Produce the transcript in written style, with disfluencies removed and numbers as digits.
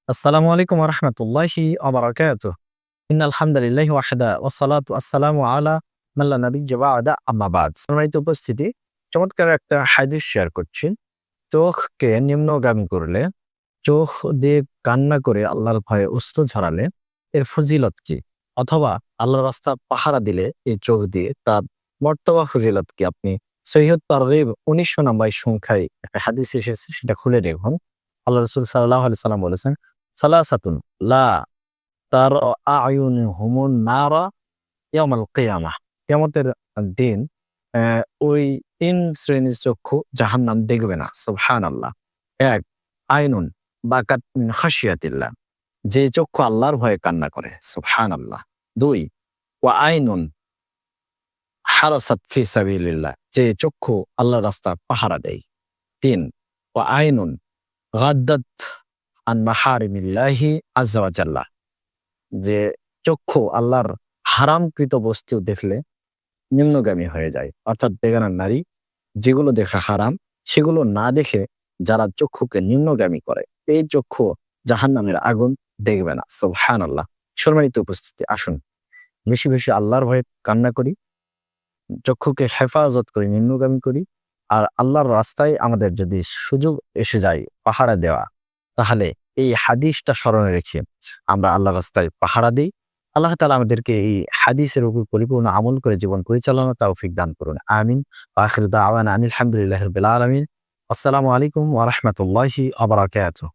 আসসালামু আলাইকুম ওয়া রাহমাতুল্লাহি ওয়া বারাকাতুহু। ইন্নাল হামদালিল্লাহি ওয়াহদা ওয়াসসালাতু ওয়াসসালামু আলা মান লা নাবিয়্যা বা'দা আম্মা বা'দ। সম্মানিত উপস্থিতি, চমৎকার একটা হাদীস শেয়ার করছি। চোখকে নিম্নগামী করলে, চোখ দিয়ে কান্না করে আল্লাহর ভয়ে অশ্রু ঝরালে এর ফজিলত কি? অথবা আল্লাহর রাস্তা পাহারা দিলে এই চোখ দিয়ে তার মর্তবা ফজিলত কি? আপনি সহিহ তারগীব ১৯০০ নাম্বার সংখ্যায় একটা হাদিস এসেছে, সেটা খুলে দেখুন। আল্লাহ রাসূল সাল্লাল্লাহু আলাইহি সাল্লাম বলেছেন, সালাসাতুন লা তার আ'য়ুনুহুমুন নারা ইয়াউমাল কিয়ামাহ। কিয়ামতের দিন ওই ৩ শ্রেণীর চক্ষু জাহান্নাম দেখবে না। সুবহানাল্লাহ। ১, আইনুন বাকাত মিন খাশিয়াতিল্লাহ, যে চক্ষু আল্লাহর ভয়ে কান্না করে। সুবহানাল্লাহ। ২, ওয়া আইনুন হারাসাত ফি সাবিলিল্লাহ, যে চক্ষু আল্লাহর রাস্তা পাহারা দেয়। ৩, ওয়া আইনুন গাদ্দাত আন মাহারিমিল্লাহি আযজা ওয়া জাল্লা, যে চক্ষু আল্লাহর হারামকৃত বস্তু দেখলে নিম্নগামী হয়ে যায়। অর্থাৎ বেগানা নারী যেগুলো দেখা হারাম সেগুলো না দেখে যারা চক্ষুকে নিম্নগামী করে, এই চক্ষু জাহান্নামের আগুন দেখবে না। সুবহানাল্লাহ। সম্মানিত উপস্থিতি, আসুন বেশি বেশি আল্লাহর ভয়ে কান্না করি, চক্ষুকে হেফাজত করি, নিম্নগামী করি। আর আল্লাহর রাস্তায় আমাদের যদি সুযোগ এসে যায় পাহারা দেওয়া, তাহলে এই হাদিসটা স্মরণে রেখে আমরা আল্লাহর রাস্তায় পাহারা দেই। আল্লাহ তাআলা আমাদেরকে এই হাদিসের উপর পরিপূর্ণ আমল করে জীবন পরিচালনার তৌফিক দান করুন। আমিন। ওয়া আখিরু দাওয়ানা আনিল হামদুলিল্লাহি রাব্বিল আলামিন। আসসালামু আলাইকুম ওয়া রাহমাতুল্লাহি ওয়া বারাকাতুহু।